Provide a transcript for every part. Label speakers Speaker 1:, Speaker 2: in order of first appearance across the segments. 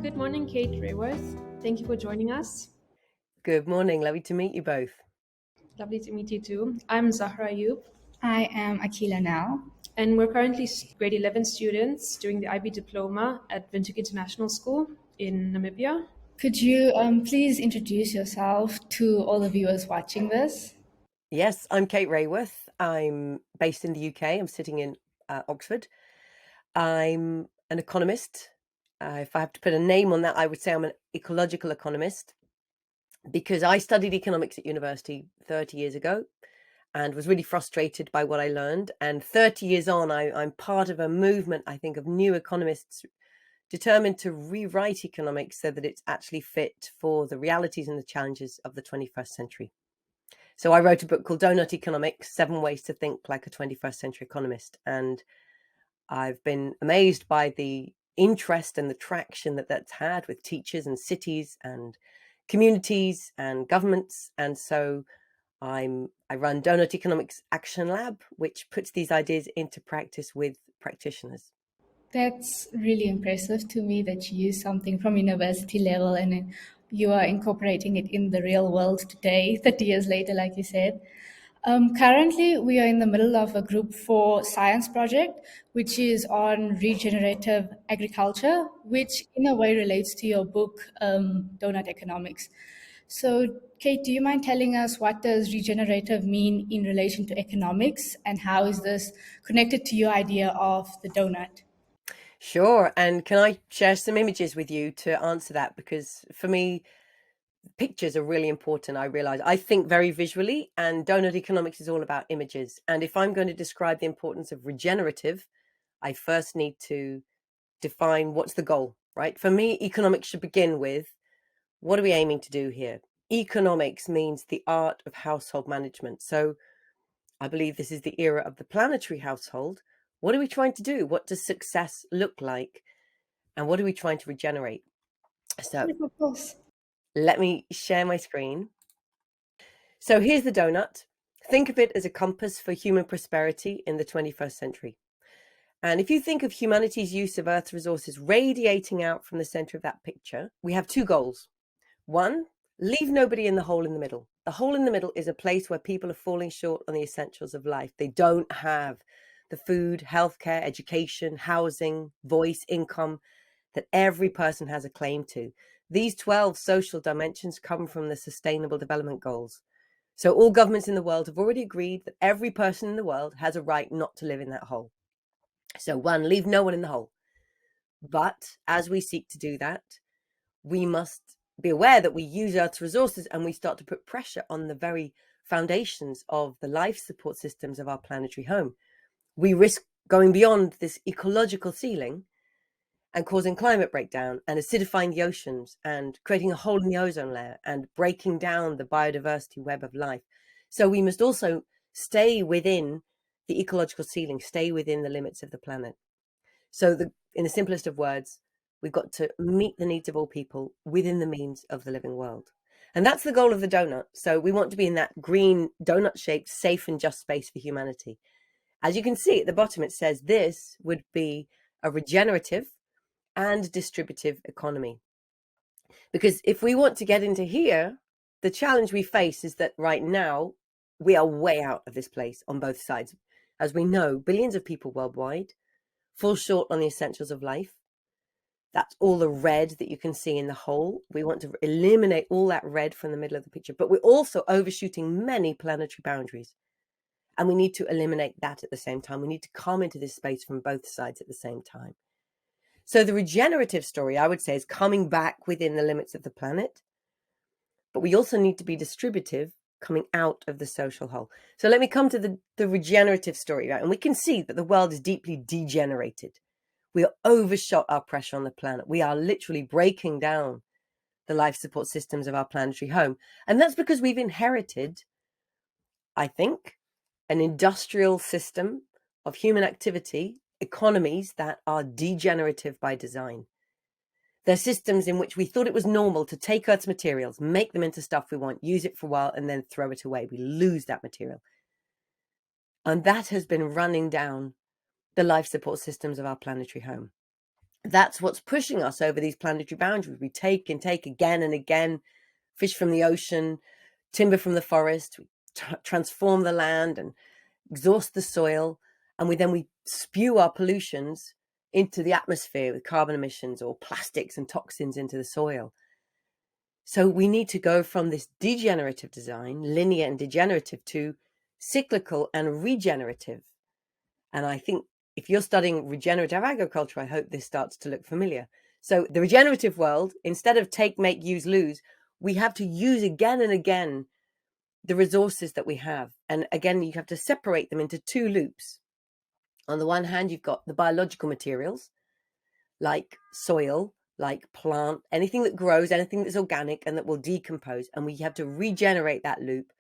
Speaker 1: Good morning, Kate Raworth. Thank you for joining us.
Speaker 2: Good morning. Lovely to meet you both.
Speaker 1: Lovely to meet you too. I'm Zahra.
Speaker 3: I am Aqeela now.
Speaker 1: And we're currently grade 11 students doing the IB diploma at Windhoek International School in Namibia.
Speaker 3: Could you please introduce yourself to all the viewers watching this?
Speaker 2: Yes, I'm Kate Raworth. I'm based in the UK. I'm sitting in Oxford. I'm an economist. If I have to put a name on that, I would say I'm an ecological economist because I studied economics at university 30 years ago and was really frustrated by what I learned. And 30 years on, I'm part of a movement, I think, of new economists determined to rewrite economics so that it's actually fit for the realities and the challenges of the 21st century. So I wrote a book called Doughnut Economics, 7 Ways to Think Like a 21st Century Economist. And I've been amazed by the interest and the traction that that's had with teachers and cities and communities and governments. And so I run Doughnut Economics Action Lab, which puts these ideas into practice with practitioners.
Speaker 3: That's really impressive to me that you use something from university level and then you are incorporating it in the real world today, 30 years later, like you said. Currently, we are in the middle of a Group 4 science project, which is on regenerative agriculture, which in a way relates to your book, Doughnut Economics. So, Kate, do you mind telling us what does regenerative mean in relation to economics, and how is this connected to your idea of the donut?
Speaker 2: Sure. And can I share some images with you to answer that? Because for me, pictures are really important. I realize I think very visually, and Doughnut Economics is all about images. And if I'm going to describe the importance of regenerative, I first need to define what's the goal, right? For me, economics should begin with, what are we aiming to do here? Economics means the art of household management. So I believe this is the era of the planetary household. What are we trying to do? What does success look like? And what are we trying to regenerate? So
Speaker 3: Yes, of course.
Speaker 2: let me share my screen. So here's the donut. Think of it as a compass for human prosperity in the 21st century. And if you think of humanity's use of Earth's resources radiating out from the center of that picture, we have 2 goals. 1, leave nobody in the hole in the middle. The hole in the middle is a place where people are falling short on the essentials of life. They don't have the food, healthcare, education, housing, voice, income that every person has a claim to. These 12 social dimensions come from the Sustainable Development Goals. So all governments in the world have already agreed that every person in the world has a right not to live in that hole. So 1, leave no one in the hole. But as we seek to do that, we must be aware that we use Earth's resources and we start to put pressure on the very foundations of the life support systems of our planetary home. We risk going beyond this ecological ceiling and causing climate breakdown and acidifying the oceans and creating a hole in the ozone layer and breaking down the biodiversity web of life. So we must also stay within the ecological ceiling, stay within the limits of the planet. So in the simplest of words, we've got to meet the needs of all people within the means of the living world. And that's the goal of the donut. So we want to be in that green donut-shaped, safe and just space for humanity. As you can see at the bottom, it says this would be a regenerative and distributive economy. Because if we want to get into here, the challenge we face is that right now we are way out of this place on both sides. As we know, billions of people worldwide fall short on the essentials of life. That's all the red that you can see in the hole. We want to eliminate all that red from the middle of the picture, but we're also overshooting many planetary boundaries. And we need to eliminate that at the same time. We need to come into this space from both sides at the same time. So the regenerative story, I would say, is coming back within the limits of the planet. But we also need to be distributive, coming out of the social hole. So let me come to the regenerative story, right? And we can see that the world is deeply degenerated. We are overshot our pressure on the planet. We are literally breaking down the life support systems of our planetary home. And that's because we've inherited, I think, an industrial system of human activity, economies that are degenerative by design. They're systems in which we thought it was normal to take Earth's materials, make them into stuff we want, use it for a while, and then throw it away. We lose that material. And that has been running down the life support systems of our planetary home. that's what's pushing us over these planetary boundaries. We take and take again and again, fish from the ocean, timber from the forest, we transform the land and exhaust the soil, and we spew our pollutions into the atmosphere with carbon emissions or plastics and toxins into the soil. So we need to go from this degenerative design, linear and degenerative, to cyclical and regenerative. And I think if you're studying regenerative agriculture, I hope this starts to look familiar. So the regenerative world, instead of take, make, use, lose, we have to use again and again the resources that we have. And again, you have to separate them into two loops. On the one hand, you've got the biological materials, like soil, like plant, anything that grows, anything that's organic and that will decompose. And we have to regenerate that loop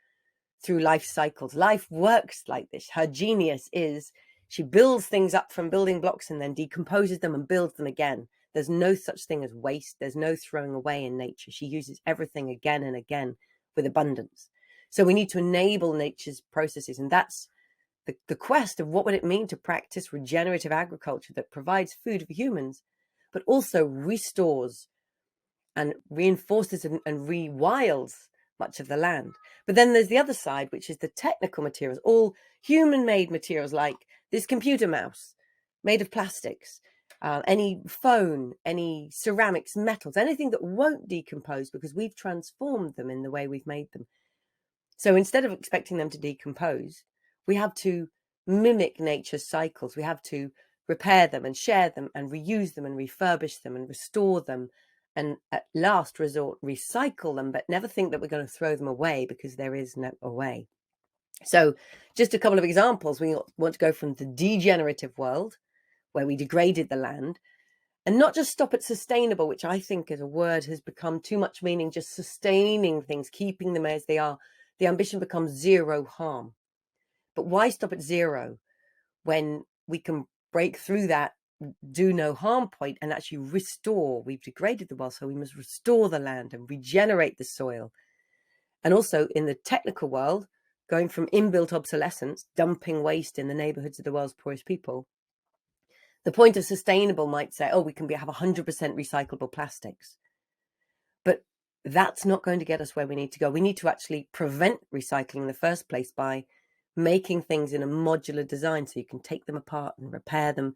Speaker 2: through life cycles. Life works like this. Her genius is she builds things up from building blocks and then decomposes them and builds them again. There's no such thing as waste. There's no throwing away in nature. She uses everything again and again with abundance. So we need to enable nature's processes. And that's the quest of what would it mean to practice regenerative agriculture that provides food for humans, but also restores and reinforces and rewilds much of the land. But then there's the other side, which is the technical materials, all human-made materials like this computer mouse made of plastics, any phone, any ceramics, metals, anything that won't decompose because we've transformed them in the way we've made them. So instead of expecting them to decompose, we have to mimic nature's cycles. We have to repair them and share them and reuse them and refurbish them and restore them, and at last resort recycle them, but never think that we're going to throw them away because there is no away. So just a couple of examples. We want to go from the degenerative world where we degraded the land, and not just stop at sustainable, which I think as a word has become too much meaning, just sustaining things, keeping them as they are. The ambition becomes zero harm. But why stop at zero when we can break through that do no harm point and actually restore? We've degraded the world, so we must restore the land and regenerate the soil. And also in the technical world, going from inbuilt obsolescence, dumping waste in the neighborhoods of the world's poorest people. The point of sustainable might say, oh, we can have 100% recyclable plastics. But that's not going to get us where we need to go. We need to actually prevent recycling in the first place by making things in a modular design so you can take them apart and repair them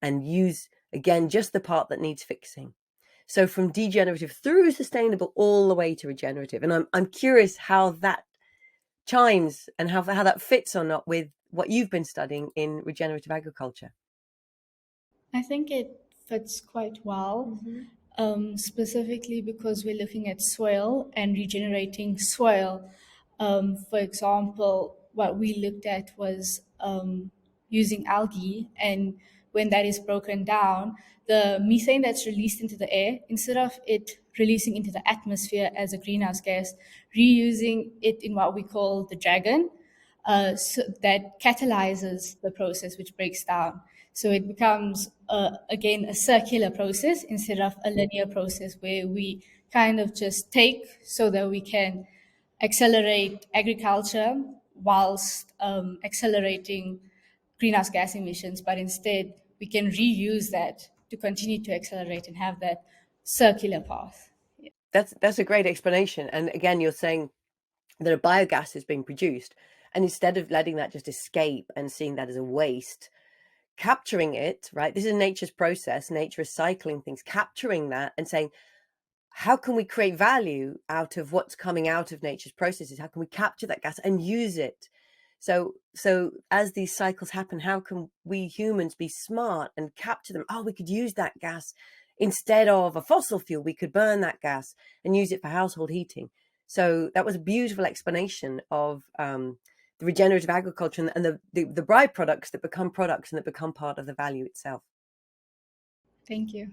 Speaker 2: and use, again, just the part that needs fixing. So from degenerative through sustainable all the way to regenerative. And I'm curious how that chimes and how that fits or not with what you've been studying in regenerative agriculture.
Speaker 3: I think it fits quite well, specifically because we're looking at soil and regenerating soil. For example, what we looked at was using algae, and when that is broken down, the methane that's released into the air, instead of it releasing into the atmosphere as a greenhouse gas, reusing it in what we call the dragon, so that catalyzes the process which breaks down. So it becomes, again, a circular process instead of a linear process where we kind of just take so that we can accelerate agriculture whilst accelerating greenhouse gas emissions, but instead we can reuse that to continue to accelerate and have that circular path.
Speaker 2: Yeah. That's a great explanation. And again, you're saying that a biogas is being produced, and instead of letting that just escape and seeing that as a waste, capturing it, right? This is nature's process. Nature is cycling things, capturing that and saying, how can we create value out of what's coming out of nature's processes? How can we capture that gas and use it? So as these cycles happen, how can we humans be smart and capture them? Oh, we could use that gas instead of a fossil fuel. We could burn that gas and use it for household heating. So that was a beautiful explanation of the regenerative agriculture and the byproducts that become products and that become part of the value itself.
Speaker 3: Thank you.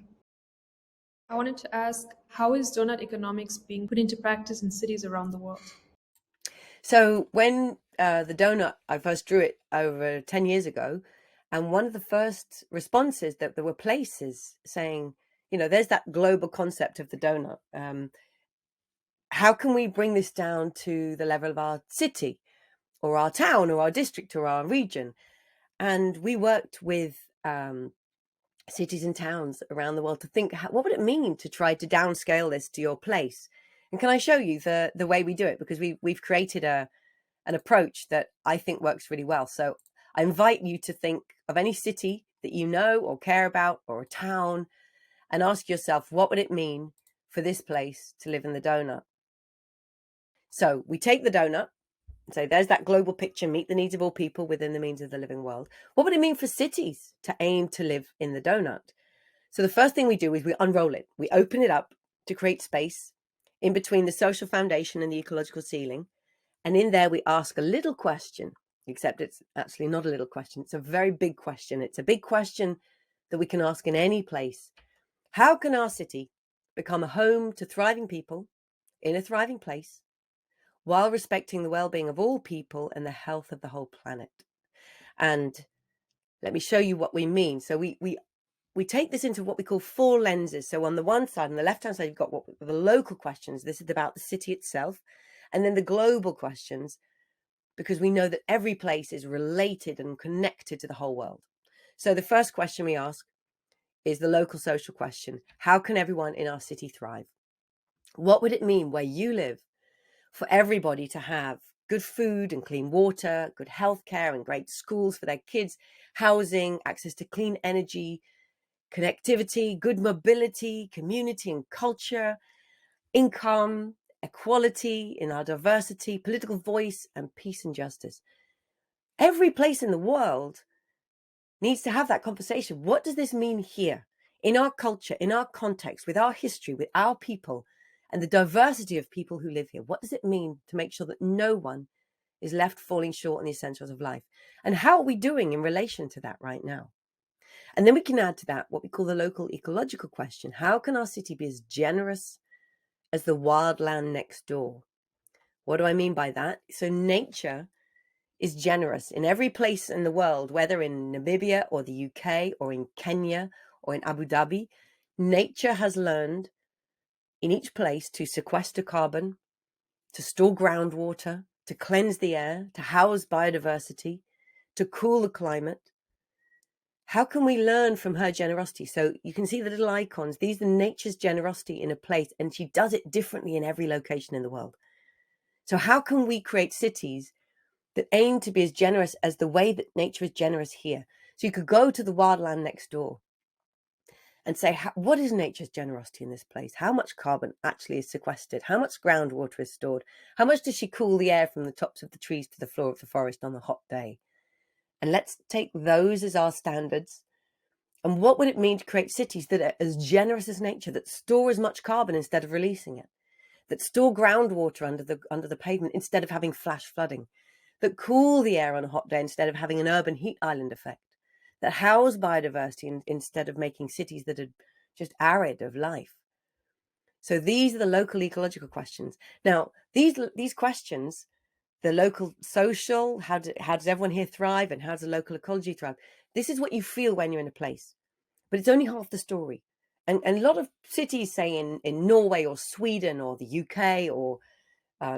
Speaker 1: I wanted to ask, how is doughnut economics being put into practice in cities around the world?
Speaker 2: So when the donut, I first drew it over 10 years ago, and one of the first responses that there were places saying, there's that global concept of the donut. How can we bring this down to the level of our city or our town or our district or our region? And we worked with cities and towns around the world to think, what would it mean to try to downscale this to your place? And can I show you the way we do it? Because we've created an approach that I think works really well. So I invite you to think of any city that you know or care about, or a town, and ask yourself, what would it mean for this place to live in the donut? So we take the donut and say, there's that global picture, meet the needs of all people within the means of the living world. What would it mean for cities to aim to live in the donut? So the first thing we do is we unroll it. We open it up to create space in between the social foundation and the ecological ceiling. And in there, we ask a little question, except it's actually not a little question. It's a very big question. It's a big question that we can ask in any place. How can our city become a home to thriving people in a thriving place, while respecting the well-being of all people and the health of the whole planet? And let me show you what we mean. So we take this into what we call 4 lenses. So on the one side, on the left-hand side, you've got what the local questions. This is about the city itself. And then the global questions, because we know that every place is related and connected to the whole world. So the first question we ask is the local social question. How can everyone in our city thrive? What would it mean where you live for everybody to have good food and clean water, good healthcare and great schools for their kids, housing, access to clean energy, connectivity, good mobility, community and culture, income, equality in our diversity, political voice, and peace and justice? Every place in the world needs to have that conversation. What does this mean here in our culture, in our context, with our history, with our people, and the diversity of people who live here? What does it mean to make sure that no one is left falling short on the essentials of life? And how are we doing in relation to that right now? And then we can add to that what we call the local ecological question. How can our city be as generous as the wild land next door? What do I mean by that? So nature is generous in every place in the world, whether in Namibia or the UK or in Kenya or in Abu Dhabi. Nature has learned in each place to sequester carbon, to store groundwater, to cleanse the air, to house biodiversity, to cool the climate. How can we learn from her generosity? So you can see the little icons. These are nature's generosity in a place, and she does it differently in every location in the world. So how can we create cities that aim to be as generous as the way that nature is generous here? So you could go to the wildland next door and say, what is nature's generosity in this place? How much carbon actually is sequestered? How much groundwater is stored? How much does she cool the air from the tops of the trees to the floor of the forest on a hot day? And let's take those as our standards. And what would it mean to create cities that are as generous as nature, that store as much carbon instead of releasing it, that store groundwater under the pavement instead of having flash flooding, that cool the air on a hot day instead of having an urban heat island effect, that house biodiversity instead of making cities that are just arid of life? So these are the local ecological questions. Now, these questions, the local social, how does everyone here thrive, and how does the local ecology thrive? This is what you feel when you're in a place, but it's only half the story. And a lot of cities, say in Norway or Sweden or the UK or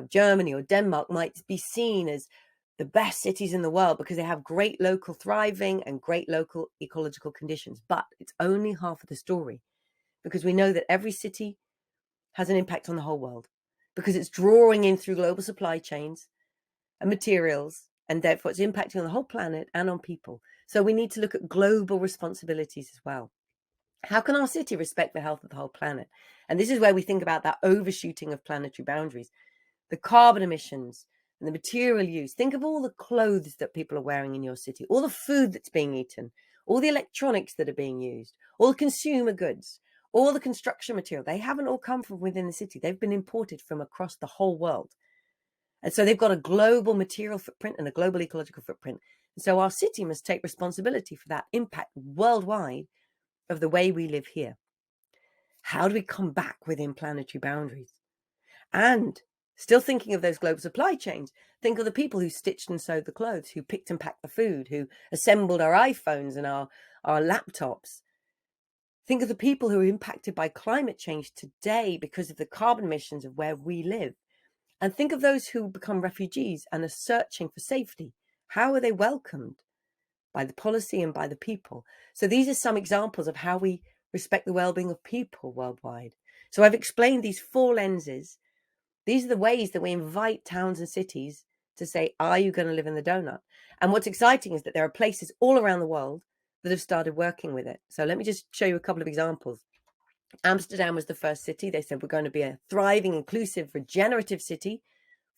Speaker 2: Germany or Denmark, might be seen as the best cities in the world because they have great local thriving and great local ecological conditions. But it's only half of the story, because we know that every city has an impact on the whole world, because it's drawing in through global supply chains and materials, and therefore it's impacting on the whole planet and on people. So we need to look at global responsibilities as well. How can our city respect the health of the whole planet? And this is where we think about that overshooting of planetary boundaries, the carbon emissions and the material use. Think of all the clothes that people are wearing in your city, all the food that's being eaten, all the electronics that are being used, all the consumer goods, all the construction material. They haven't all come from within the city. They've been imported from across the whole world. And so they've got a global material footprint and a global ecological footprint. And so our city must take responsibility for that impact worldwide of the way we live here. How do we come back within planetary boundaries? And still thinking of those global supply chains, think of the people who stitched and sewed the clothes, who picked and packed the food, who assembled our iPhones and our laptops. Think of the people who are impacted by climate change today because of the carbon emissions of where we live. And think of those who become refugees and are searching for safety. How are they welcomed by the policy, and by the people. So these are some examples of how we respect the well-being of people worldwide. So I've explained these 4 lenses. These are the ways that we invite towns and cities to say, are you going to live in the donut? And what's exciting is that there are places all around the world that have started working with it. So let me just show you a couple of examples. Amsterdam was the first city. They said, we're going to be a thriving, inclusive, regenerative city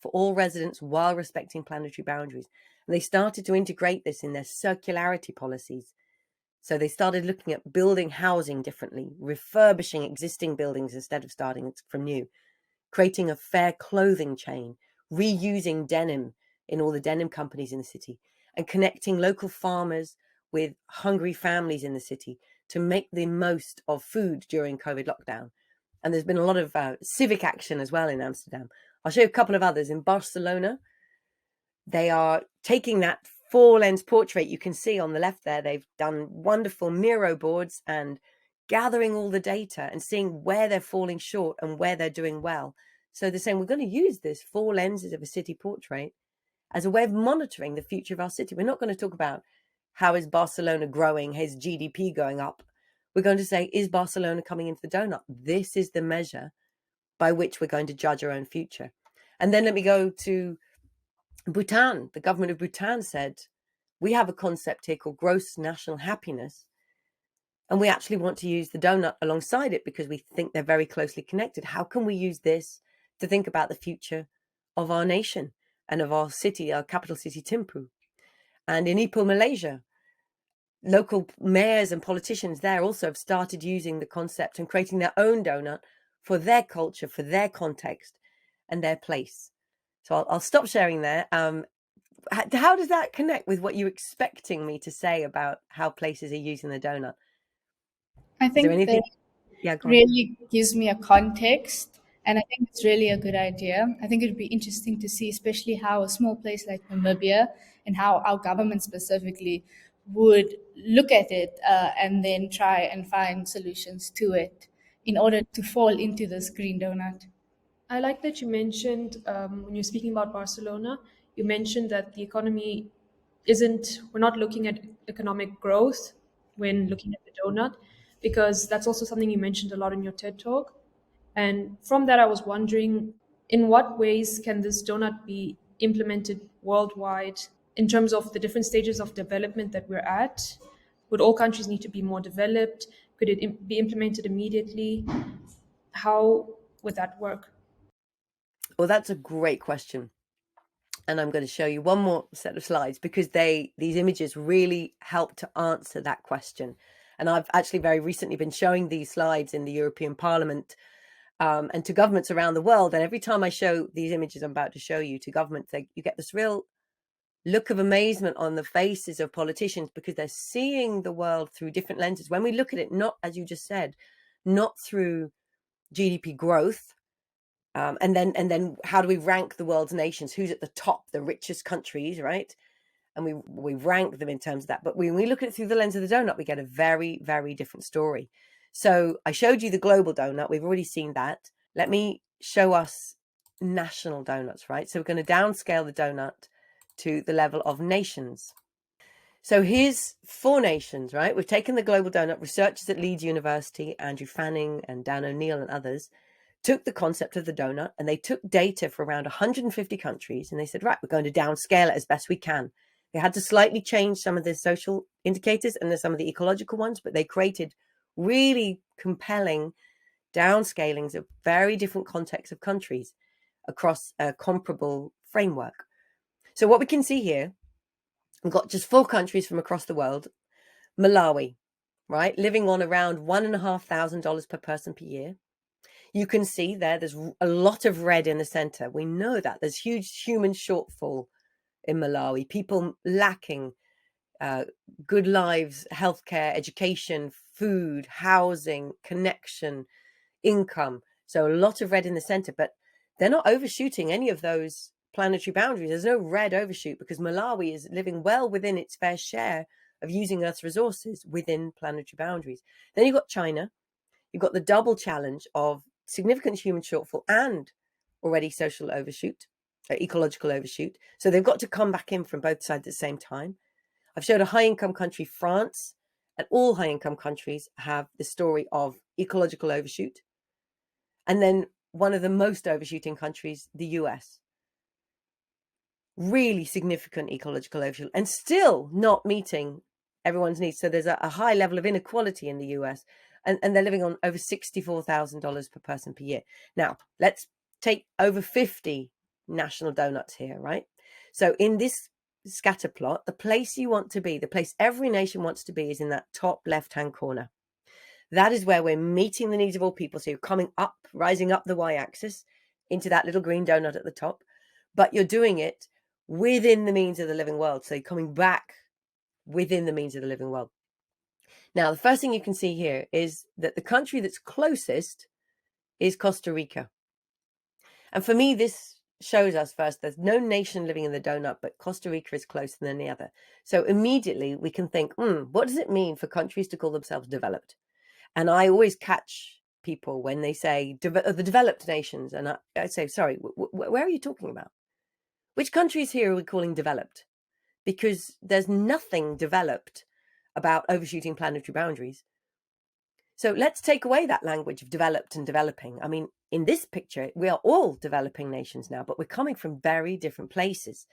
Speaker 2: for all residents while respecting planetary boundaries. And they started to integrate this in their circularity policies. So they started looking at building housing differently, refurbishing existing buildings instead of starting from new, creating a fair clothing chain, reusing denim in all the denim companies in the city, and connecting local farmers with hungry families in the city to make the most of food during COVID lockdown. And there's been a lot of civic action as well in Amsterdam. I'll show you a couple of others. In Barcelona, they are taking that 4-lens portrait you can see on the left there. They've done wonderful Miro boards and gathering all the data and seeing where they're falling short and where they're doing well. So they're saying we're going to use this 4 lenses of a city portrait as a way of monitoring the future of our city. We're not going to talk about how is Barcelona growing, his GDP going up. We're going to say, is Barcelona coming into the donut? This is the measure by which we're going to judge our own future. And then let me go to Bhutan. The government of Bhutan said, we have a concept here called gross national happiness. And we actually want to use the donut alongside it because we think they're very closely connected. How can we use this to think about the future of our nation and of our city, our capital city, Thimphu? And in Ipoh, Malaysia, local mayors and politicians there also have started using the concept and creating their own donut for their culture, for their context and their place. So I'll stop sharing there. How does that connect with what you're expecting me to say about how places are using the donut?
Speaker 3: I
Speaker 2: Is there
Speaker 3: think
Speaker 2: anything?
Speaker 3: that
Speaker 2: Go on.
Speaker 3: really gives me a context, and I think it's really a good idea. I think it'd be interesting to see, especially how a small place like Namibia and how our government specifically would look at it and then try and find solutions to it in order to fall into this green donut.
Speaker 1: I like that you mentioned, when you're speaking about Barcelona, you mentioned that the economy we're not looking at economic growth when looking at the donut, because that's also something you mentioned a lot in your TED talk. And from that, I was wondering, in what ways can this donut be implemented worldwide in terms of the different stages of development that we're at? Would all countries need to be more developed? Could it be implemented immediately? How would that work?
Speaker 2: Well, that's a great question. And I'm going to show you one more set of slides because these images really help to answer that question. And I've actually very recently been showing these slides in the European Parliament and to governments around the world. And every time I show these images I'm about to show you to governments, you get this real look of amazement on the faces of politicians because they're seeing the world through different lenses. When we look at it, not, as you just said, not through GDP growth, and then how do we rank the world's nations? Who's at the top, the richest countries, right? And we rank them in terms of that. But when we look at it through the lens of the donut, we get a very, very different story. So I showed you the global donut. We've already seen that. Let me show us national donuts, right? So we're going to downscale the donut to the level of nations. So here's 4 nations, right? We've taken the global donut. Researchers at Leeds University, Andrew Fanning and Dan O'Neill and others, took the concept of the donut and they took data for around 150 countries and they said, right, we're going to downscale it as best we can. They had to slightly change some of the social indicators and some of the ecological ones, but they created really compelling downscalings of very different contexts of countries across a comparable framework. So what we can see here, we've got just 4 countries from across the world. Malawi, right, living on around $1,500 per person per year. You can see there's a lot of red in the center. We know that there's huge human shortfall in Malawi, people lacking good lives, healthcare, education, food, housing, connection, income. So a lot of red in the center, but they're not overshooting any of those planetary boundaries. There's no red overshoot because Malawi is living well within its fair share of using Earth's resources within planetary boundaries. Then you've got China. You've got the double challenge of significant human shortfall and already social overshoot, ecological overshoot. So they've got to come back in from both sides at the same time. I've showed a high-income country, France, and all high-income countries have the story of ecological overshoot. And then one of the most overshooting countries, the US. Really significant ecological overshoot and still not meeting everyone's needs. So there's a high level of inequality in the US, and they're living on over $64,000 per person per year. Now, let's take over 50 national donuts here, right? So in this scatter plot, the place you want to be, the place every nation wants to be, is in that top left-hand corner. That is where we're meeting the needs of all people. So you're coming up, rising up the y-axis into that little green donut at the top, but you're doing it within the means of the living world. So you're coming back within the means of the living world. Now, the first thing you can see here is that the country that's closest is Costa Rica. And for me, this shows us first, there's no nation living in the donut, but Costa Rica is closer than the other. So immediately we can think, what does it mean for countries to call themselves developed? And I always catch people when they say the developed nations. And I say, sorry, where are you talking about? Which countries here are we calling developed? Because there's nothing developed about overshooting planetary boundaries. So let's take away that language of developed and developing. I mean, in this picture, we are all developing nations now, but we're coming from very different places.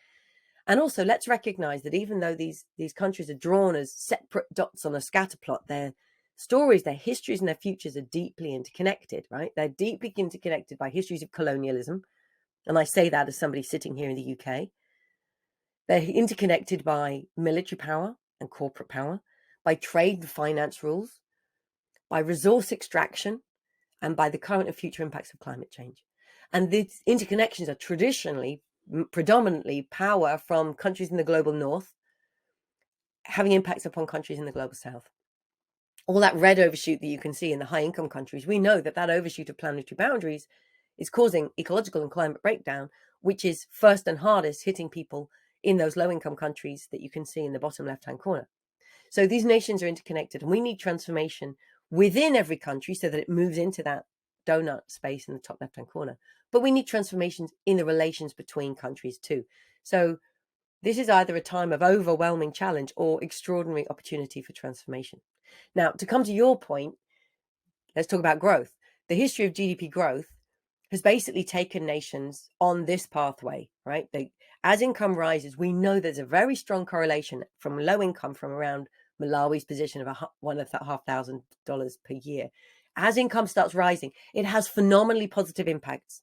Speaker 2: And also, let's recognize that even though these countries are drawn as separate dots on a scatter plot, their stories, their histories, and their futures are deeply interconnected, right? They're deeply interconnected by histories of colonialism. And I say that as somebody sitting here in the UK. They're interconnected by military power and corporate power, by trade and finance rules, by resource extraction, and by the current and future impacts of climate change. And these interconnections are traditionally, predominantly power from countries in the global north, having impacts upon countries in the global south. All that red overshoot that you can see in the high income countries, we know that that overshoot of planetary boundaries is causing ecological and climate breakdown, which is first and hardest hitting people in those low income countries that you can see in the bottom left hand corner. So these nations are interconnected, and we need transformation within every country so that it moves into that donut space in the top left hand corner. But we need transformations in the relations between countries too. So this is either a time of overwhelming challenge or extraordinary opportunity for transformation. Now, to come to your point, let's talk about growth. The history of GDP growth has basically taken nations on this pathway, right? As income rises, we know there's a very strong correlation from low income, from around Malawi's position of $1,500 per year. As income starts rising, it has phenomenally positive impacts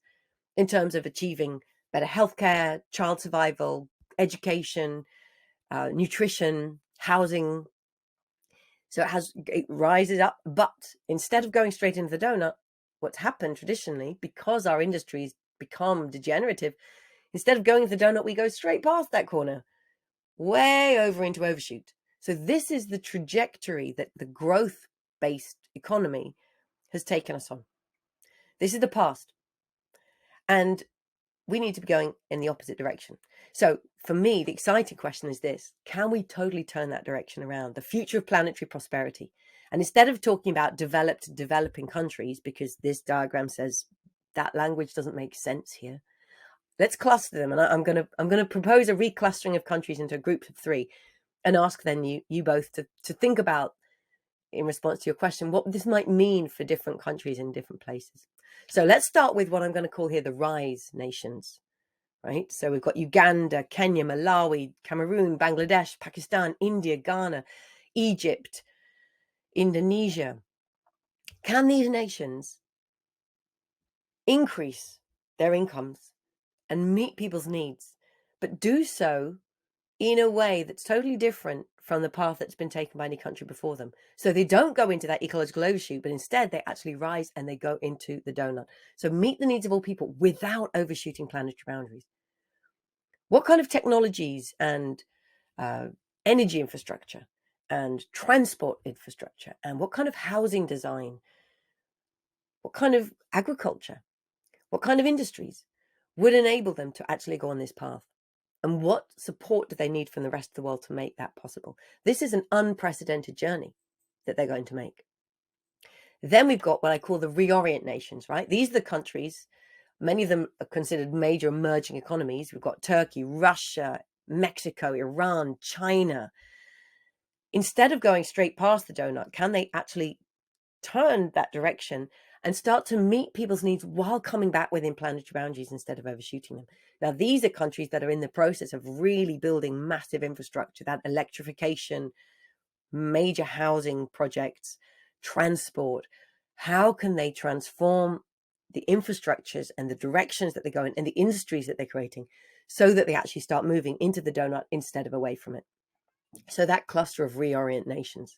Speaker 2: in terms of achieving better healthcare, child survival, education, nutrition, housing. So it rises up, but instead of going straight into the donut, what's happened traditionally, because our industries become degenerative, instead of going into the donut, we go straight past that corner, way over into overshoot. So this is the trajectory that the growth-based economy has taken us on. This is the past. And we need to be going in the opposite direction. So for me, the exciting question is this: can we totally turn that direction around? The future of planetary prosperity. And instead of talking about developed, developing countries, because this diagram says that language doesn't make sense here, let's cluster them. And I'm going to propose a reclustering of countries into groups of 3, and ask then you both to think about, in response to your question, what this might mean for different countries in different places. So let's start with what I'm going to call here the rise nations, right? So we've got Uganda, Kenya, Malawi, Cameroon, Bangladesh, Pakistan, India, Ghana, Egypt, Indonesia. Can these nations increase their incomes and meet people's needs, but do so in a way that's totally different from the path that's been taken by any country before them? So they don't go into that ecological overshoot, but instead they actually rise and they go into the donut. So meet the needs of all people without overshooting planetary boundaries. What kind of technologies and energy infrastructure and transport infrastructure, and what kind of housing design, what kind of agriculture, what kind of industries would enable them to actually go on this path? And what support do they need from the rest of the world to make that possible? This is an unprecedented journey that they're going to make. Then we've got what I call the Reorient Nations, right? These are the countries, many of them are considered major emerging economies. We've got Turkey, Russia, Mexico, Iran, China, instead of going straight past the donut, can they actually turn that direction and start to meet people's needs while coming back within planetary boundaries instead of overshooting them? Now, these are countries that are in the process of really building massive infrastructure, that electrification, major housing projects, transport. How can they transform the infrastructures and the directions that they go in and the industries that they're creating so that they actually start moving into the donut instead of away from it? So that cluster of Reorient Nations.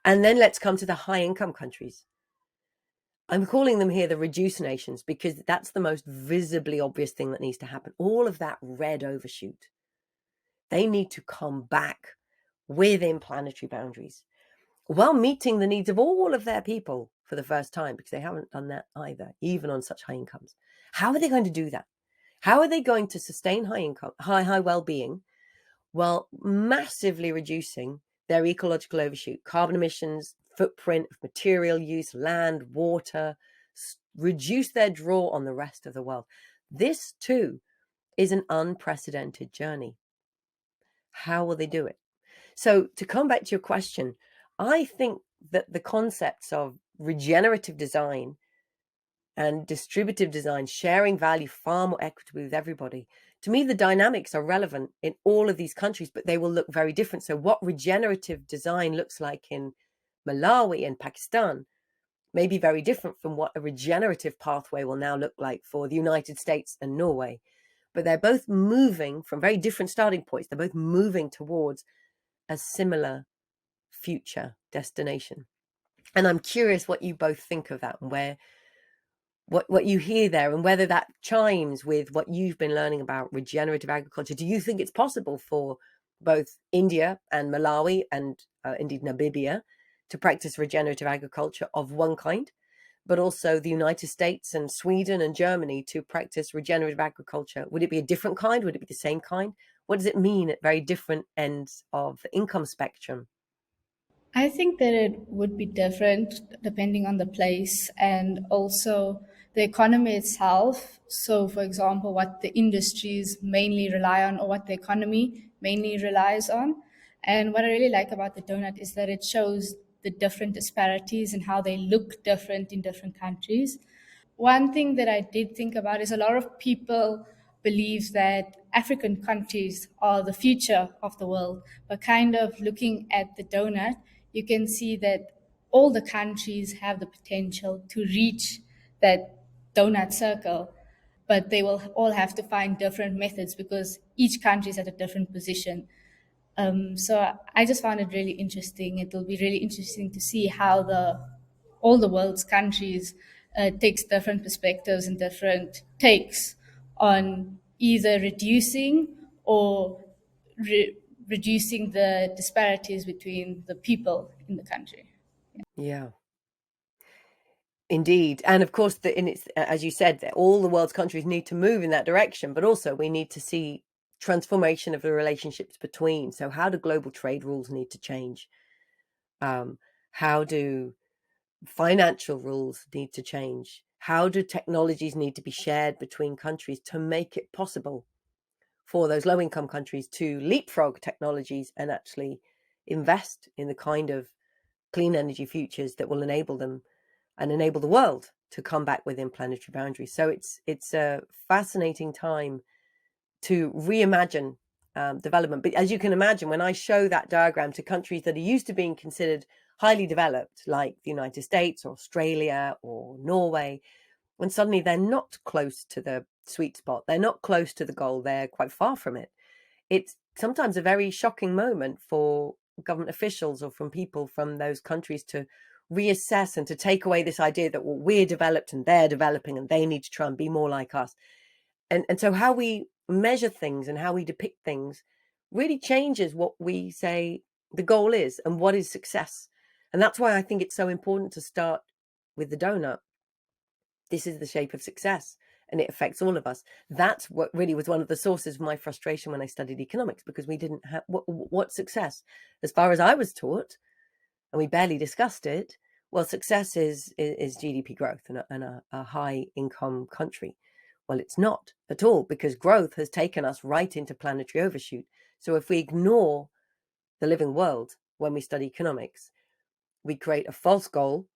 Speaker 2: And then let's come to the high income countries. I'm calling them here the reduced nations because that's the most visibly obvious thing that needs to happen. All of that red overshoot, they need to come back within planetary boundaries while meeting the needs of all of their people for the first time, because they haven't done that either, even on such high incomes. How are they going to do that? How are they going to sustain high income, high well-being, while massively reducing their ecological overshoot, carbon emissions, footprint of material use, land, water, reduce their draw on the rest of the world? This too is an unprecedented journey. How will they do it? So to come back to your question, I think that the concepts of regenerative design and distributive design, sharing value far more equitably with everybody, to me, the dynamics are relevant in all of these countries, but they will look very different. So what regenerative design looks like in Malawi and Pakistan may be very different from what a regenerative pathway will now look like for the United States and Norway. But they're both moving from very different starting points. They're both moving towards a similar future destination. And I'm curious what you both think of that, and where what you hear there, and whether that chimes with what you've been learning about regenerative agriculture. Do you think it's possible for both India and Malawi and indeed Namibia to practice regenerative agriculture of one kind, but also the United States and Sweden and Germany to practice regenerative agriculture? Would it be a different kind? Would it be the same kind? What does it mean at very different ends of the income spectrum?
Speaker 3: I think that it would be different depending on the place and also the economy itself. So, for example, what the industries mainly rely on or what the economy mainly relies on. And what I really like about the donut is that it shows the different disparities and how they look different in different countries. One thing that I did think about is a lot of people believe that African countries are the future of the world, but kind of looking at the donut, you can see that all the countries have the potential to reach that donut circle, but they will all have to find different methods because each country is at a different position. So I just found it really interesting. It will be really interesting to see how all the world's countries takes different perspectives and different takes on either reducing or reducing the disparities between the people in the country.
Speaker 2: Yeah. Indeed. And of course, as you said, all the world's countries need to move in that direction, but also we need to see transformation of the relationships between. So how do global trade rules need to change? How do financial rules need to change? How do technologies need to be shared between countries to make it possible for those low-income countries to leapfrog technologies and actually invest in the kind of clean energy futures that will enable them and enable the world to come back within planetary boundaries? So it's a fascinating time to reimagine development. But as you can imagine, when I show that diagram to countries that are used to being considered highly developed, like the United States or Australia or Norway, when suddenly they're not close to the sweet spot, they're not close to the goal, they're quite far from it, it's sometimes a very shocking moment for government officials or from people from those countries to reassess and to take away this idea that, well, we're developed and they're developing and they need to try and be more like us. And so how we measure things and how we depict things really changes what we say the goal is and what is success. And that's why I think it's so important to start with the donut. This is the shape of success, and it affects all of us. That's what really was one of the sources of my frustration when I studied economics, because we didn't have what success, as far as I was taught, and we barely discussed it. Well, success is GDP growth and a high income country. Well, it's not at all, because growth has taken us right into planetary overshoot. So if we ignore the living world when we study economics, we create a false goal,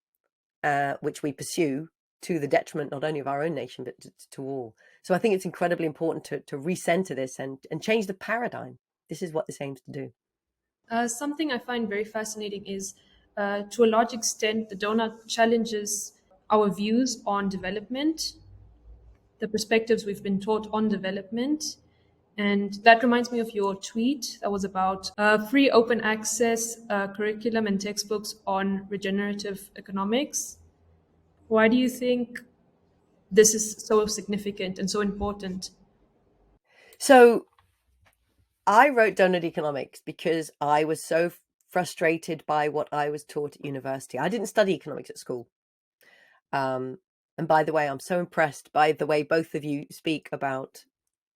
Speaker 2: which we pursue to the detriment not only of our own nation, but to all. So I think it's incredibly important to recenter this and change the paradigm. This is what this aims to do.
Speaker 1: Something I find very fascinating is, to a large extent, the donut challenges our views on development, the perspectives we've been taught on development. And that reminds me of your tweet that was about free open access curriculum and textbooks on regenerative economics. Why do you think this is so significant and so important?
Speaker 2: So I wrote Doughnut Economics because I was so frustrated by what I was taught at university. I didn't study economics at school. And by the way, I'm so impressed by the way both of you speak about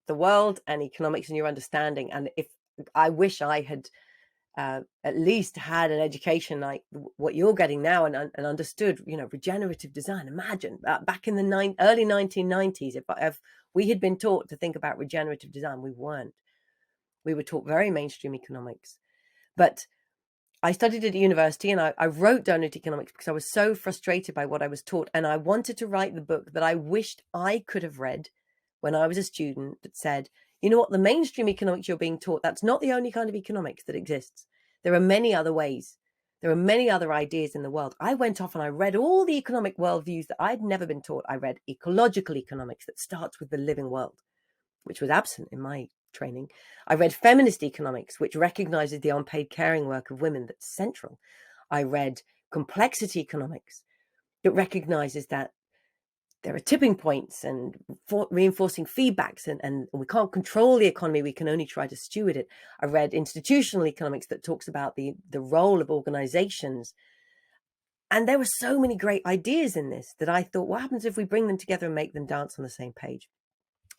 Speaker 2: the world and economics and your understanding. And if I wish I had at least had an education like what you're getting now and understood, regenerative design. Imagine back in the early 1990s, if we had been taught to think about regenerative design, we weren't. We were taught very mainstream economics. But I studied at university and I wrote Doughnut Economics because I was so frustrated by what I was taught. And I wanted to write the book that I wished I could have read when I was a student that said, you know what, the mainstream economics you're being taught, that's not the only kind of economics that exists. There are many other ways. There are many other ideas in the world. I went off and I read all the economic worldviews that I'd never been taught. I read ecological economics that starts with the living world, which was absent in my training. I read feminist economics, which recognizes the unpaid caring work of women that's central. I read complexity economics that recognizes that there are tipping points and reinforcing feedbacks, and we can't control the economy. We can only try to steward it. I read institutional economics that talks about the role of organizations. And there were so many great ideas in this that I thought, what happens if we bring them together and make them dance on the same page?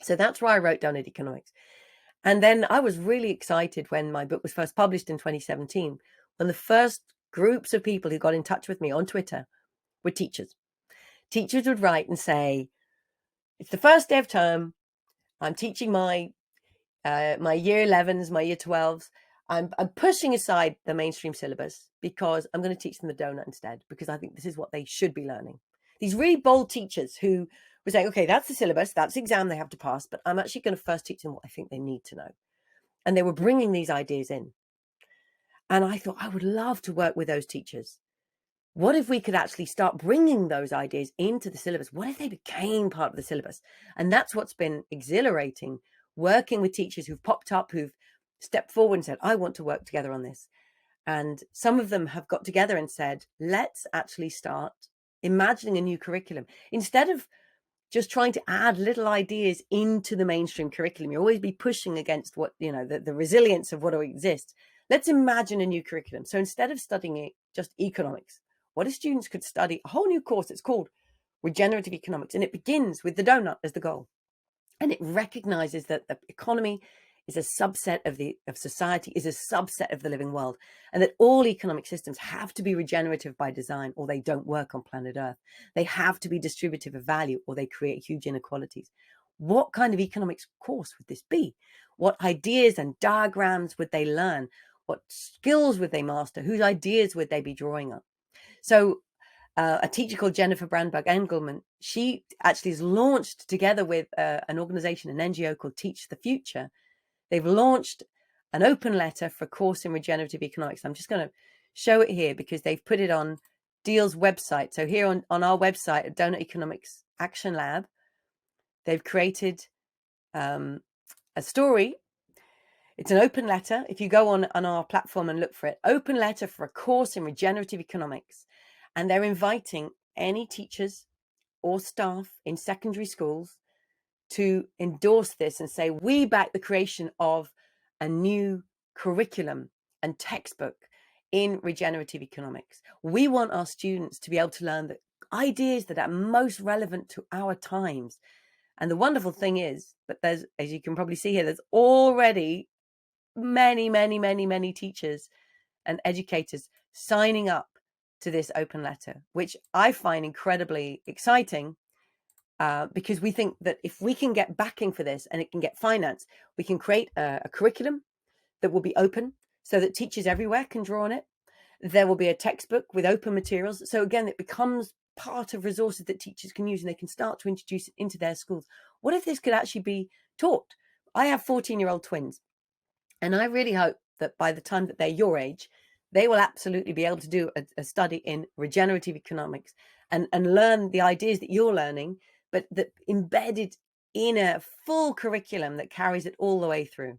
Speaker 2: So that's why I wrote Doughnut Economics. And then I was really excited when my book was first published in 2017, when the first groups of people who got in touch with me on Twitter were teachers. Teachers would write and say, it's the first day of term. I'm teaching my year 11s, my year 12s. I'm pushing aside the mainstream syllabus because I'm going to teach them the donut instead, because I think this is what they should be learning. These really bold teachers who were saying, okay, that's the syllabus, that's the exam they have to pass, but I'm actually going to first teach them what I think they need to know. And they were bringing these ideas in. And I thought, I would love to work with those teachers. What if we could actually start bringing those ideas into the syllabus? What if they became part of the syllabus? And that's what's been exhilarating, working with teachers who've popped up, who've stepped forward and said, I want to work together on this. And some of them have got together and said, let's actually start imagining a new curriculum. Instead of just trying to add little ideas into the mainstream curriculum, you always be pushing against what, the resilience of what exists. Let's imagine a new curriculum. So instead of studying just economics, what if students could study a whole new course? It's called Regenerative Economics, and it begins with the donut as the goal. And it recognizes that the economy is a subset of society, is a subset of the living world, and that all economic systems have to be regenerative by design, or they don't work on planet Earth. They have to be distributive of value, or they create huge inequalities. What kind of economics course would this be? What ideas and diagrams would they learn? What skills would they master? Whose ideas would they be drawing up? So a teacher called Jennifer Brandberg-Engelman, she actually has launched, together with an organization, an NGO called Teach the Future, they've launched an open letter for a course in regenerative economics. I'm just going to show it here because they've put it on Deal's website. So here on our website at Doughnut Economics Action Lab, they've created a story. It's an open letter. If you go on our platform and look for it, open letter for a course in regenerative economics. And they're inviting any teachers or staff in secondary schools to endorse this and say, we back the creation of a new curriculum and textbook in regenerative economics. We want our students to be able to learn the ideas that are most relevant to our times. And the wonderful thing is that there's, as you can probably see here, there's already many teachers and educators signing up to this open letter, which I find incredibly exciting, because we think that if we can get backing for this and it can get finance, we can create a curriculum that will be open so that teachers everywhere can draw on it. There will be a textbook with open materials. So again, it becomes part of resources that teachers can use, and they can start to introduce it into their schools. What if this could actually be taught? I have 14-year-old twins, and I really hope that by the time that they're your age, they will absolutely be able to do a study in regenerative economics and learn the ideas that you're learning, but that embedded in a full curriculum that carries it all the way through.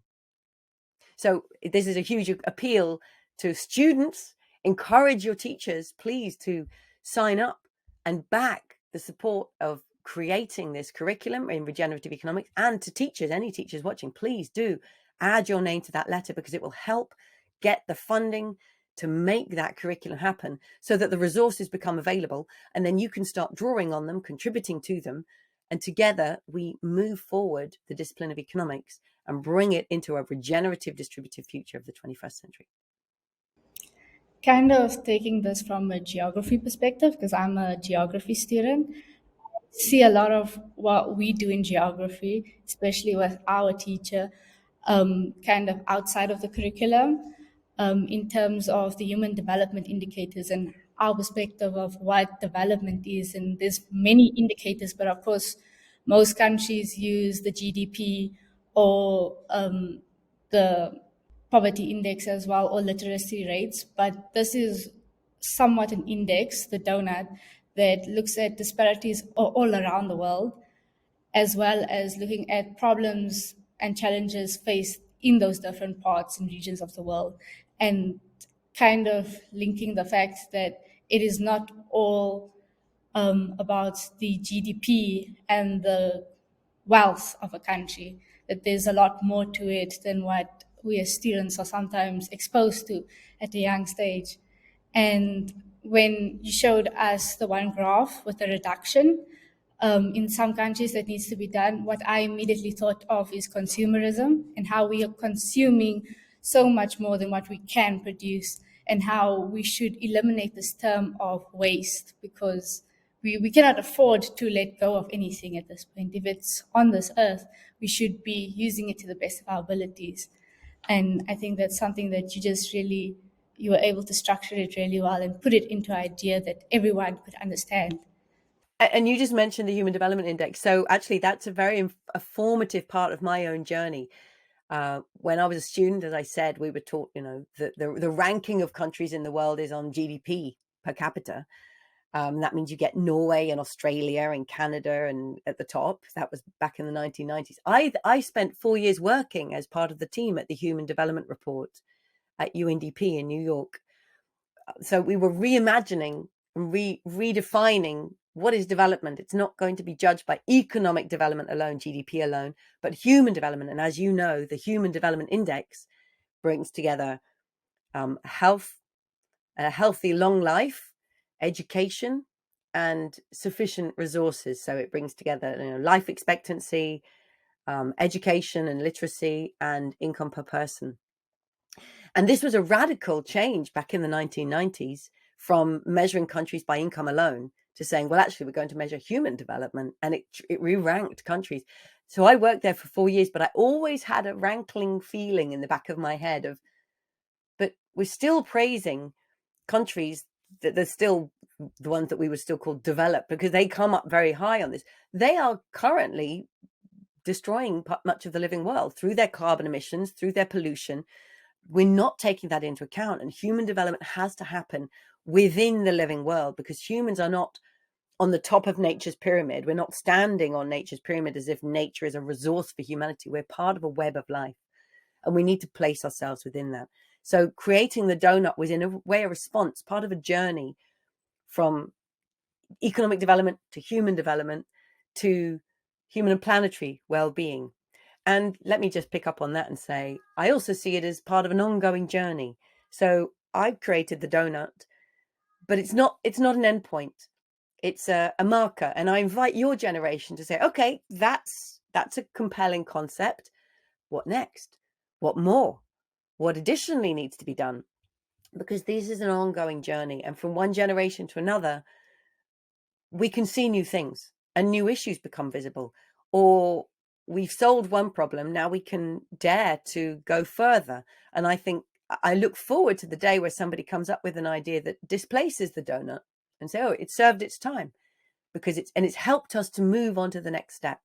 Speaker 2: So this is a huge appeal to students. Encourage your teachers, please, to sign up and back the support of creating this curriculum in regenerative economics. And to teachers, any teachers watching, please do add your name to that letter, because it will help get the funding to make that curriculum happen, so that the resources become available, and then you can start drawing on them, contributing to them, and together we move forward the discipline of economics and bring it into a regenerative distributive future of the 21st century.
Speaker 3: Kind of taking this from a geography perspective, because I'm a geography student, see a lot of what we do in geography, especially with our teacher, kind of outside of the curriculum, in terms of the human development indicators and our perspective of what development is. And there's many indicators, but of course, most countries use the GDP or the poverty index as well, or literacy rates. But this is somewhat an index, the donut, that looks at disparities all around the world, as well as looking at problems and challenges faced in those different parts and regions of the world, and kind of linking the fact that it is not all about the GDP and the wealth of a country, that there's a lot more to it than what we as students are sometimes exposed to at a young stage. And when you showed us the one graph with the reduction in some countries that needs to be done, what I immediately thought of is consumerism, and how we are consuming so much more than what we can produce, and how we should eliminate this term of waste, because we cannot afford to let go of anything at this point. If it's on this earth, we should be using it to the best of our abilities. And I think that's something that you were able to structure it really well and put it into an idea that everyone could understand.
Speaker 2: And you just mentioned the Human Development Index. So actually, that's a very formative part of my own journey. When I was a student, as I said, we were taught, the ranking of countries in the world is on GDP per capita. That means you get Norway and Australia and Canada and at the top. That was back in the 1990s. I spent 4 years working as part of the team at the Human Development Report at UNDP in New York. So we were reimagining and redefining what is development. It's not going to be judged by economic development alone, GDP alone, but human development. And as you know, the Human Development Index brings together health, a healthy long life, education, and sufficient resources. So it brings together life expectancy, education and literacy, and income per person. And this was a radical change back in the 1990s from measuring countries by income alone to saying, well, actually, we're going to measure human development. And it re-ranked countries. So I worked there for 4 years, but I always had a rankling feeling in the back of my head of, but we're still praising countries that they're still the ones that we would still call developed, because they come up very high on this. They are currently destroying much of the living world through their carbon emissions, through their pollution. We're not taking that into account, and human development has to happen within the living world, because humans are not on the top of nature's pyramid. We're not standing on nature's pyramid as if nature is a resource for humanity. We're part of a web of life, and we need to place ourselves within that. So creating the donut was in a way a response, part of a journey from economic development to human development to human and planetary well-being. And let me just pick up on that and say, I also see it as part of an ongoing journey. So I've created the donut, but it's not an endpoint. It's a marker. And I invite your generation to say, okay, that's a compelling concept. What next? What more? What additionally needs to be done? Because this is an ongoing journey. And from one generation to another, we can see new things and new issues become visible. Or we've solved one problem, now we can dare to go further. And I think I look forward to the day where somebody comes up with an idea that displaces the donut and say, oh, it served its time, because it's helped us to move on to the next step.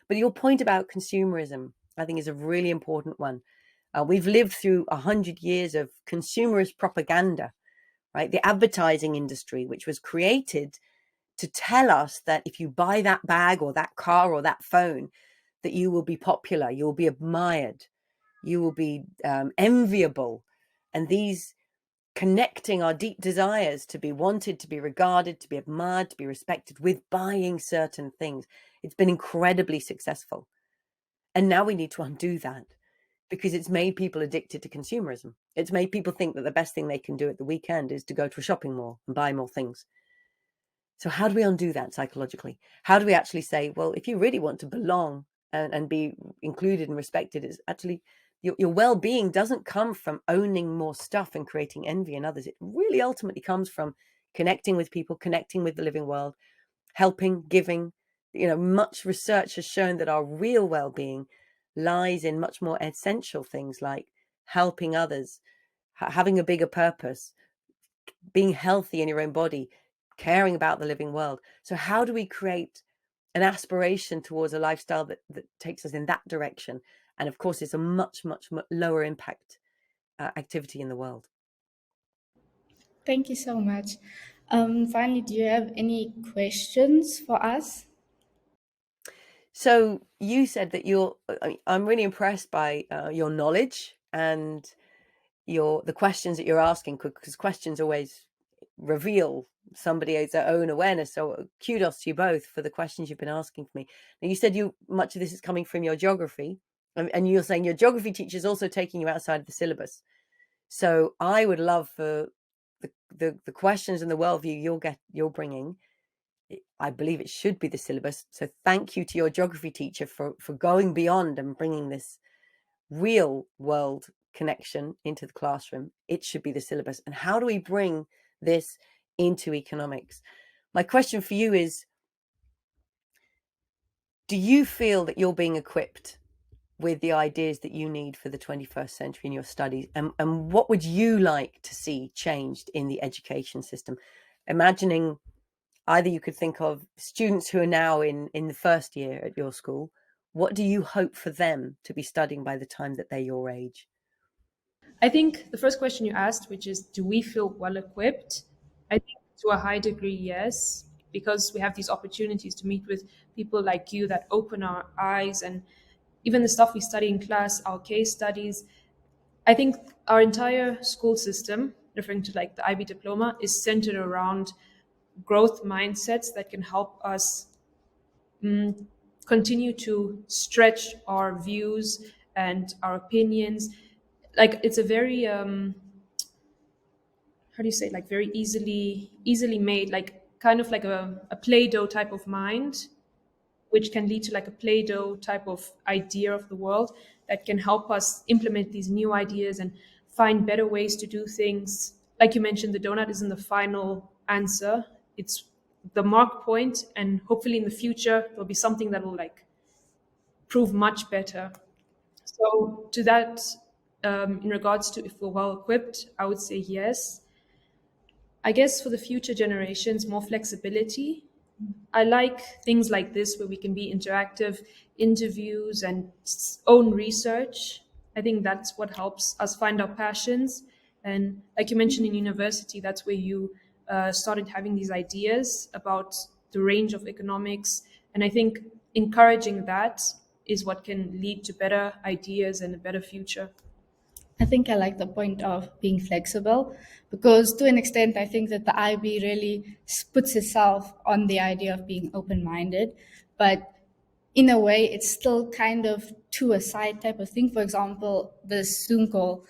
Speaker 2: But your point about consumerism, I think, is a really important one. We've lived through 100 years of consumerist propaganda, right? The advertising industry, which was created to tell us that if you buy that bag or that car or that phone, that you will be popular, you will be admired, you will be enviable. And these connecting our deep desires to be wanted, to be regarded, to be admired, to be respected with buying certain things. It's been incredibly successful. And now we need to undo that, because it's made people addicted to consumerism. It's made people think that the best thing they can do at the weekend is to go to a shopping mall and buy more things. So how do we undo that psychologically? How do we actually say, well, if you really want to belong and be included and respected, is actually your well-being doesn't come from owning more stuff and creating envy in others. It really ultimately comes from connecting with people, connecting with the living world, helping, giving. Much research has shown that our real well-being lies in much more essential things like helping others, having a bigger purpose, being healthy in your own body, caring about the living world. So how do we create an aspiration towards a lifestyle that takes us in that direction? And of course, it's a much, much lower impact activity in the world.
Speaker 3: Thank you so much. Finally, do you have any questions for us?
Speaker 2: So you said that I'm really impressed by your knowledge and the questions that you're asking, because questions always reveal somebody as their own awareness. So kudos to you both for the questions you've been asking for me. Now, you said much of this is coming from your geography, and you're saying your geography teacher is also taking you outside of the syllabus. So I would love for the questions and the worldview you're bringing. I believe it should be the syllabus. So thank you to your geography teacher for going beyond and bringing this real world connection into the classroom. It should be the syllabus. And how do we bring this into economics? My question for you is, do you feel that you're being equipped with the ideas that you need for the 21st century in your studies? And what would you like to see changed in the education system? Imagining either you could think of students who are now in the first year at your school. What do you hope for them to be studying by the time that they're your age?
Speaker 1: I think the first question you asked, which is, do we feel well equipped? I think to a high degree, yes, because we have these opportunities to meet with people like you that open our eyes, and even the stuff we study in class, our case studies. I think our entire school system, referring to like the IB diploma, is centered around growth mindsets that can help us continue to stretch our views and our opinions. Like it's a very how do you say, like very easily made, like kind of like a Play-Doh type of mind, which can lead to like a Play-Doh type of idea of the world that can help us implement these new ideas and find better ways to do things. Like you mentioned, the donut isn't the final answer. It's the mark point, and hopefully in the future there'll be something that will like prove much better. So to that, in regards to if we're well equipped, I would say yes. I guess for the future generations, more flexibility. I like things like this where we can be interactive, interviews and own research. I think that's what helps us find our passions. And like you mentioned in university, that's where you started having these ideas about the range of economics. And I think encouraging that is what can lead to better ideas and a better future.
Speaker 3: I think I like the point of being flexible, because to an extent, I think that the IB really puts itself on the idea of being open-minded, but in a way, it's still kind of to a side type of thing. For example, the Zoom call,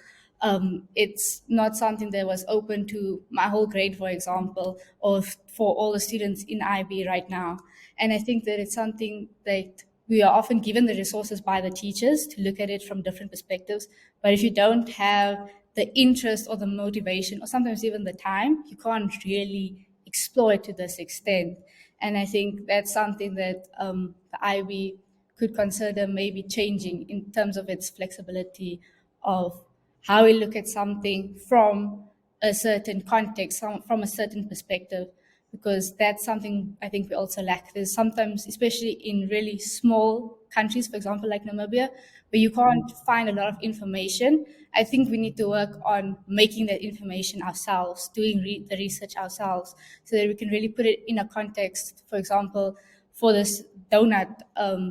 Speaker 3: it's not something that was open to my whole grade, for example, or for all the students in IB right now. And I think that it's something that we are often given the resources by the teachers to look at it from different perspectives. But if you don't have the interest or the motivation, or sometimes even the time, you can't really explore it to this extent. And I think that's something that the IB could consider maybe changing in terms of its flexibility of how we look at something from a certain context, from a certain perspective, because that's something I think we also lack. There's sometimes, especially in really small countries, for example, like Namibia, where you can't find a lot of information. I think we need to work on making that information ourselves, doing the research ourselves, so that we can really put it in a context. For example, for this donut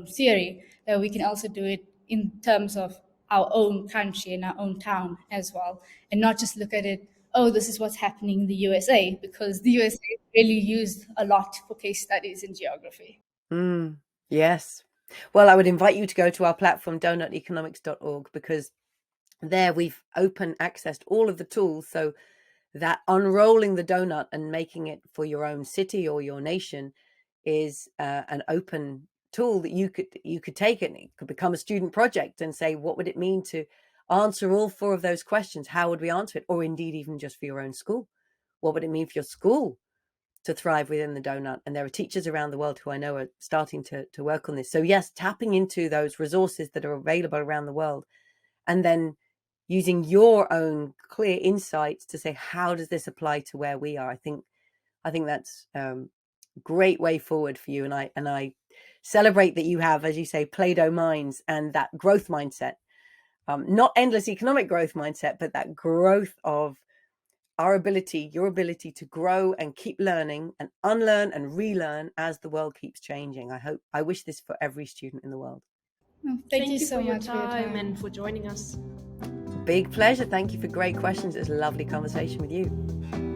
Speaker 3: theory, that we can also do it in terms of our own country and our own town as well, and not just look at it, oh, this is what's happening in the USA, because the USA is really used a lot for case studies in geography.
Speaker 2: Yes. Well, I would invite you to go to our platform, doughuteconomics.org, because there we've open accessed all of the tools, so that unrolling the donut and making it for your own city or your nation is an open tool that you could take it, and it could become a student project and say, what would it mean to answer all 4 of those questions? How would we answer it? Or indeed, even just for your own school, what would it mean for your school to thrive within the donut? And there are teachers around the world who I know are starting to work on this. So yes, tapping into those resources that are available around the world, and then using your own clear insights to say, how does this apply to where we are? I think that's great way forward for you. And I celebrate that you have, as you say, Play-Doh minds and that growth mindset, not endless economic growth mindset, but that growth of your ability to grow and keep learning and unlearn and relearn as the world keeps changing. I wish this for every student in the world.
Speaker 3: Thank you so
Speaker 1: for your
Speaker 3: much for your time
Speaker 1: and for joining us.
Speaker 2: Big pleasure. Thank you for great questions. It was a lovely conversation with you.